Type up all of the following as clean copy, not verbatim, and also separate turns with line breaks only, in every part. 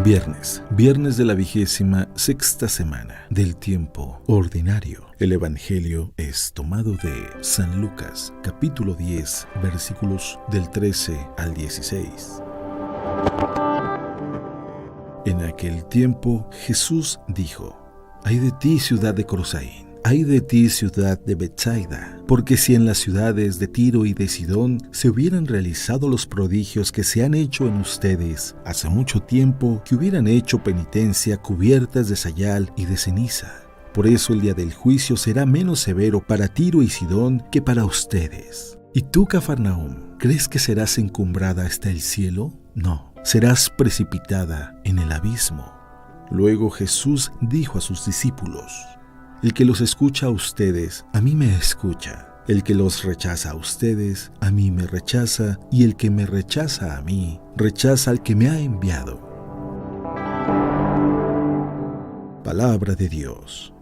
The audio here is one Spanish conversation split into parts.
Viernes de la 26ª semana del tiempo ordinario. El Evangelio es tomado de San Lucas, capítulo 10, versículos del 13 al 16. En aquel tiempo Jesús dijo: «Ay de ti, ciudad de Corosaín, ay de ti, ciudad de Betsaida, porque si en las ciudades de Tiro y de Sidón se hubieran realizado los prodigios que se han hecho en ustedes, hace mucho tiempo que hubieran hecho penitencia cubiertas de sayal y de ceniza. Por eso el día del juicio será menos severo para Tiro y Sidón que para ustedes. ¿Y tú, Cafarnaúm, crees que serás encumbrada hasta el cielo? No, serás precipitada en el abismo». Luego Jesús dijo a sus discípulos: «El que los escucha a ustedes, a mí me escucha. El que los rechaza a ustedes, a mí me rechaza. Y el que me rechaza a mí, rechaza al que me ha enviado». Palabra de Dios.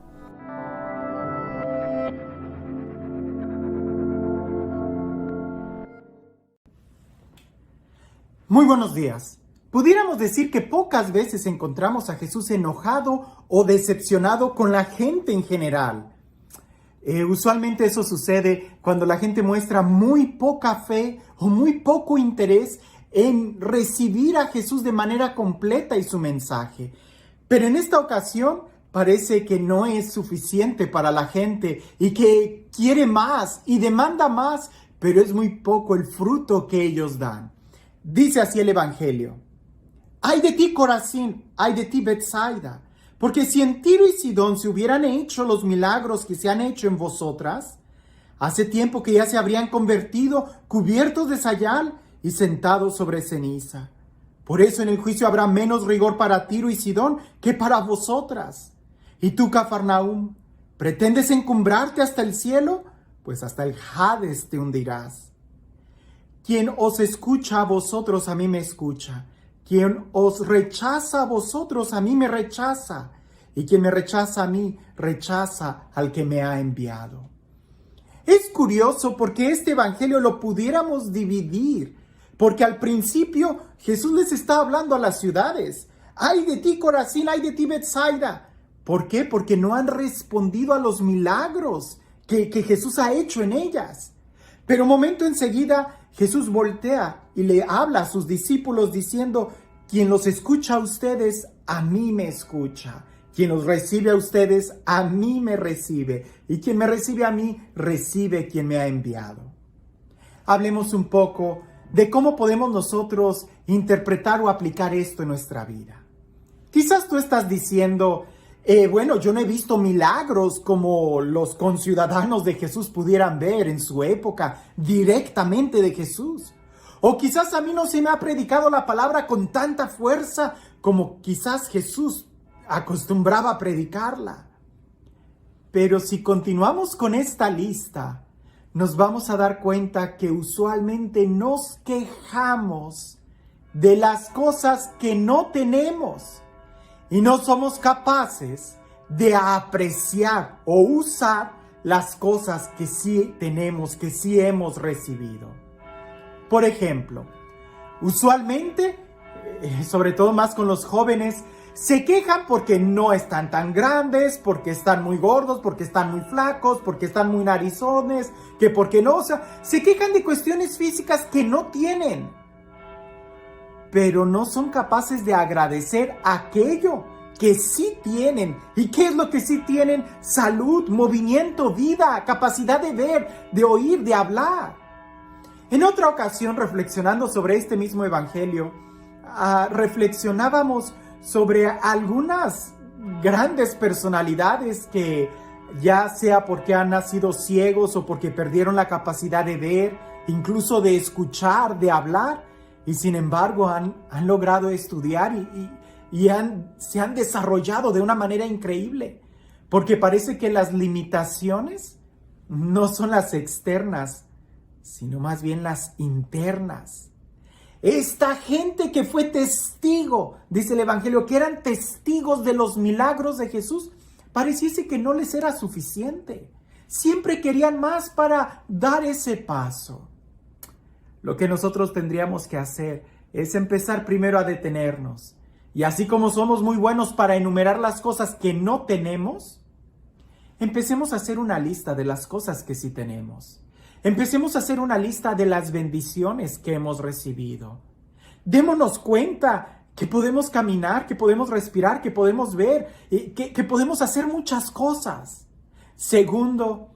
Muy buenos días. Pudiéramos decir que pocas veces encontramos a Jesús enojado o decepcionado con la gente en general. Usualmente eso sucede cuando la gente muestra muy poca fe o muy poco interés en recibir a Jesús de manera completa y su mensaje. Pero en esta ocasión parece que no es suficiente para la gente y que quiere más y demanda más, pero es muy poco el fruto que ellos dan. Dice así el Evangelio: «Ay de ti, Corazín, ay de ti, Betsaida, porque si en Tiro y Sidón se hubieran hecho los milagros que se han hecho en vosotras, hace tiempo que ya se habrían convertido cubiertos de sayal y sentados sobre ceniza. Por eso en el juicio habrá menos rigor para Tiro y Sidón que para vosotras. Y tú, Cafarnaúm, ¿pretendes encumbrarte hasta el cielo? Pues hasta el Hades te hundirás. Quien os escucha a vosotros, a mí me escucha. Quien os rechaza a vosotros, a mí me rechaza. Y quien me rechaza a mí, rechaza al que me ha enviado». Es curioso porque este evangelio lo pudiéramos dividir, porque al principio Jesús les está hablando a las ciudades. «Ay de ti, Corazín, ay de ti, Betsaida». ¿Por qué? Porque no han respondido a los milagros que Jesús ha hecho en ellas. Pero un momento enseguida Jesús voltea y le habla a sus discípulos diciendo: «Quien los escucha a ustedes, a mí me escucha. Quien los recibe a ustedes, a mí me recibe. Y quien me recibe a mí, recibe quien me ha enviado». Hablemos un poco de cómo podemos nosotros interpretar o aplicar esto en nuestra vida. Quizás tú estás diciendo: bueno, yo no he visto milagros como los conciudadanos de Jesús pudieran ver en su época directamente de Jesús. O quizás a mí no se me ha predicado la palabra con tanta fuerza como quizás Jesús acostumbraba a predicarla. Pero si continuamos con esta lista, nos vamos a dar cuenta que usualmente nos quejamos de las cosas que no tenemos. Y no somos capaces de apreciar o usar las cosas que sí tenemos, que sí hemos recibido. Por ejemplo, usualmente, sobre todo más con los jóvenes, se quejan porque no están tan grandes, porque están muy gordos, porque están muy flacos, porque están muy narizones, que porque no, o sea, se quejan de cuestiones físicas que no tienen. Pero no son capaces de agradecer aquello que sí tienen. ¿Y qué es lo que sí tienen? Salud, movimiento, vida, capacidad de ver, de oír, de hablar. En otra ocasión, reflexionando sobre este mismo evangelio, reflexionábamos sobre algunas grandes personalidades que, ya sea porque han nacido ciegos o porque perdieron la capacidad de ver, incluso de escuchar, de hablar, y sin embargo han logrado estudiar y se han desarrollado de una manera increíble, porque parece que las limitaciones no son las externas, sino más bien las internas. Esta gente que fue testigo, dice el Evangelio, que eran testigos de los milagros de Jesús, pareciese que no les era suficiente. Siempre querían más para dar ese paso. Lo que nosotros tendríamos que hacer es empezar primero a detenernos Y así como somos muy buenos para enumerar las cosas que no tenemos, empecemos a hacer una lista de las cosas que sí tenemos. Empecemos a hacer una lista de las bendiciones que hemos recibido. Démonos cuenta que podemos caminar, que podemos respirar, que podemos ver, que podemos hacer muchas cosas. Segundo,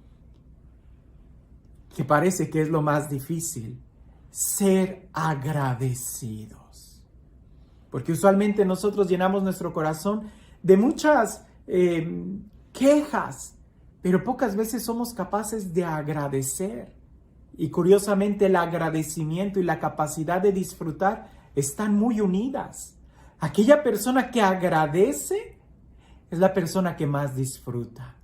que parece que es lo más difícil, ser agradecidos. Porque usualmente nosotros llenamos nuestro corazón de muchas quejas, pero pocas veces somos capaces de agradecer. Y curiosamente el agradecimiento y la capacidad de disfrutar están muy unidas. Aquella persona que agradece es la persona que más disfruta.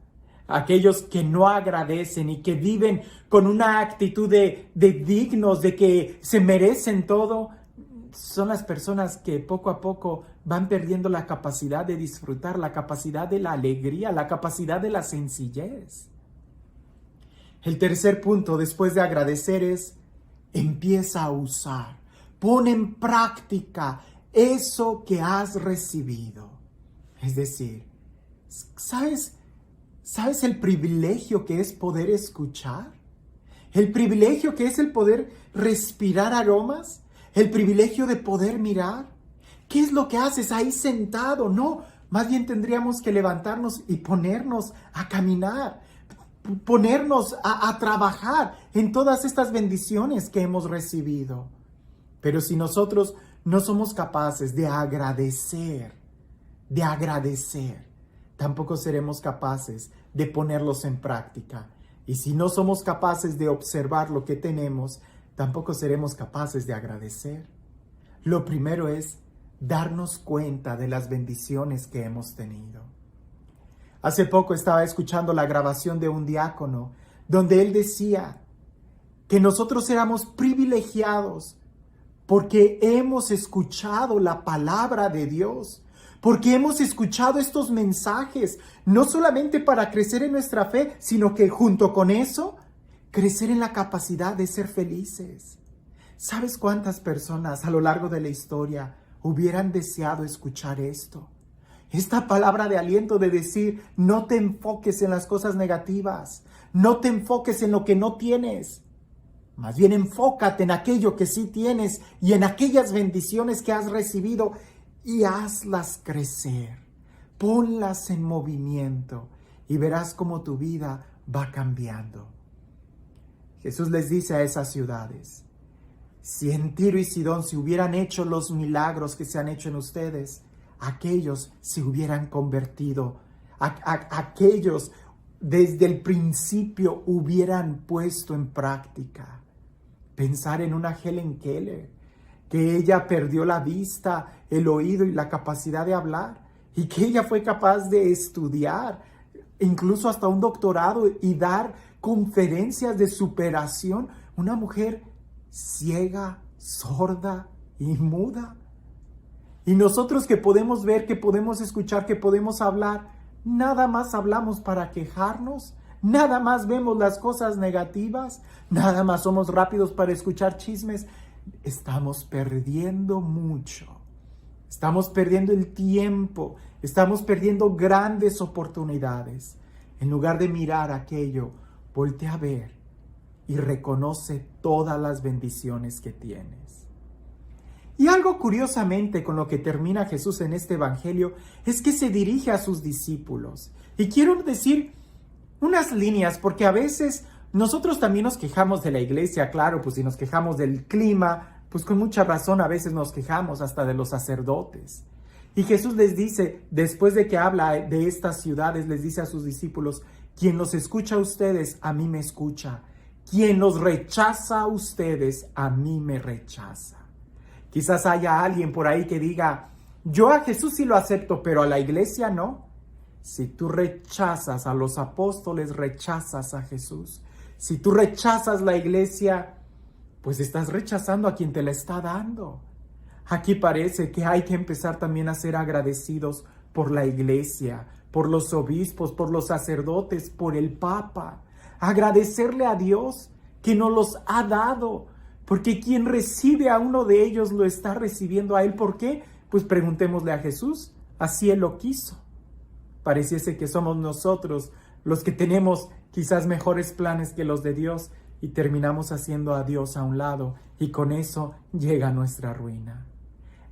Aquellos que no agradecen y que viven con una actitud de dignos, de que se merecen todo, son las personas que poco a poco van perdiendo la capacidad de disfrutar, la capacidad de la alegría, la capacidad de la sencillez. El tercer punto después de agradecer es, empieza a usar, pon en práctica eso que has recibido. Es decir, ¿sabes el privilegio que es poder escuchar? El privilegio que es el poder respirar aromas, el privilegio de poder mirar. ¿Qué es lo que haces ahí sentado? No, más bien tendríamos que levantarnos y ponernos a caminar, ponernos a trabajar en todas estas bendiciones que hemos recibido. Pero si nosotros no somos capaces de agradecer, tampoco seremos capaces de ponerlos en práctica. Y si no somos capaces de observar lo que tenemos, tampoco seremos capaces de agradecer. Lo primero es darnos cuenta de las bendiciones que hemos tenido. Hace poco estaba escuchando la grabación de un diácono donde él decía que nosotros éramos privilegiados porque hemos escuchado la palabra de Dios, porque hemos escuchado estos mensajes, no solamente para crecer en nuestra fe, sino que junto con eso, crecer en la capacidad de ser felices. ¿Sabes cuántas personas a lo largo de la historia hubieran deseado escuchar esto? Esta palabra de aliento de decir, no te enfoques en las cosas negativas, no te enfoques en lo que no tienes. Más bien enfócate en aquello que sí tienes y en aquellas bendiciones que has recibido y hazlas crecer. Ponlas en movimiento y verás cómo tu vida va cambiando. Jesús les dice a esas ciudades, si en Tiro y Sidón se hubieran hecho los milagros que se han hecho en ustedes, aquellos se hubieran convertido, aquellos desde el principio hubieran puesto en práctica. Pensar en una Helen Keller, que ella perdió la vista, el oído y la capacidad de hablar, y que ella fue capaz de estudiar, incluso hasta un doctorado, y dar conferencias de superación. Una mujer ciega, sorda y muda. Y nosotros que podemos ver, que podemos escuchar, que podemos hablar, nada más hablamos para quejarnos, nada más vemos las cosas negativas, nada más somos rápidos para escuchar chismes. Estamos perdiendo mucho, estamos perdiendo el tiempo, estamos perdiendo grandes oportunidades. En lugar de mirar aquello, voltea a ver y reconoce todas las bendiciones que tienes. Y algo curiosamente con lo que termina Jesús en este evangelio es que se dirige a sus discípulos. Y quiero decir unas líneas porque a veces nosotros también nos quejamos de la iglesia, claro, pues si nos quejamos del clima, pues con mucha razón a veces nos quejamos hasta de los sacerdotes. Y Jesús les dice, después de que habla de estas ciudades, les dice a sus discípulos, quien los escucha a ustedes, a mí me escucha. Quien los rechaza a ustedes, a mí me rechaza. Quizás haya alguien por ahí que diga, yo a Jesús sí lo acepto, pero a la iglesia no. Si tú rechazas a los apóstoles, rechazas a Jesús. Si tú rechazas la iglesia, pues estás rechazando a quien te la está dando. Aquí parece que hay que empezar también a ser agradecidos por la iglesia, por los obispos, por los sacerdotes, por el Papa. Agradecerle a Dios que nos los ha dado, porque quien recibe a uno de ellos lo está recibiendo a él. ¿Por qué? Pues preguntémosle a Jesús, así Él lo quiso. Pareciese que somos nosotros los que tenemos quizás mejores planes que los de Dios y terminamos haciendo a Dios a un lado y con eso llega nuestra ruina.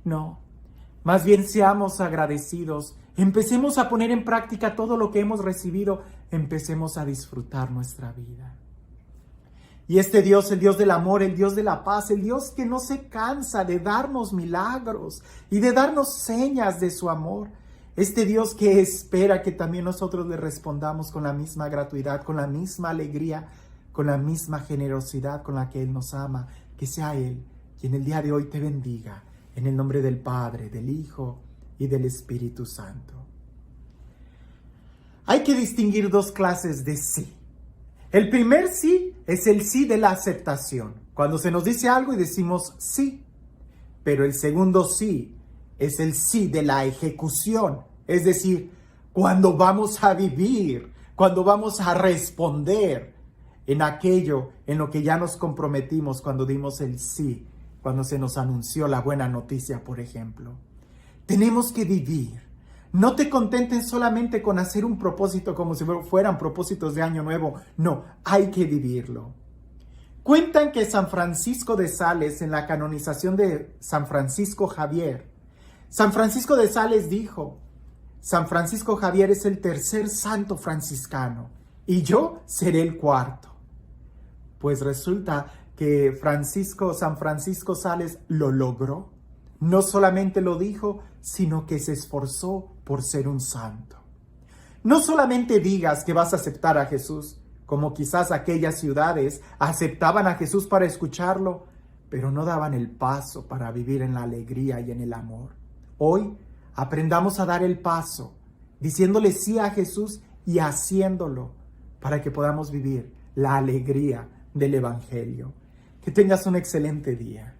No, más bien seamos agradecidos, empecemos a poner en práctica todo lo que hemos recibido, empecemos a disfrutar nuestra vida. Y este Dios, el Dios del amor, el Dios de la paz, el Dios que no se cansa de darnos milagros y de darnos señas de su amor, este Dios que espera que también nosotros le respondamos con la misma gratuidad, con la misma alegría, con la misma generosidad con la que Él nos ama, que sea Él quien el día de hoy te bendiga, en el nombre del Padre, del Hijo y del Espíritu Santo. Hay que distinguir dos clases de sí. El primer sí es el sí de la aceptación, cuando se nos dice algo y decimos sí. Pero el segundo sí es el sí de la ejecución, es decir, cuando vamos a vivir, cuando vamos a responder en aquello en lo que ya nos comprometimos cuando dimos el sí, cuando se nos anunció la buena noticia, por ejemplo. Tenemos que vivir. No te contentes solamente con hacer un propósito como si fueran propósitos de Año Nuevo. No, hay que vivirlo. Cuentan que San Francisco de Sales, en la canonización de San Francisco Javier, San Francisco de Sales dijo: San Francisco Javier es el tercer santo franciscano y yo seré el cuarto. Pues resulta que San Francisco Sales lo logró. No solamente lo dijo, sino que se esforzó por ser un santo. No solamente digas que vas a aceptar a Jesús, como quizás aquellas ciudades aceptaban a Jesús para escucharlo, pero no daban el paso para vivir en la alegría y en el amor. Hoy aprendamos a dar el paso, diciéndole sí a Jesús y haciéndolo, para que podamos vivir la alegría del Evangelio. Que tengas un excelente día.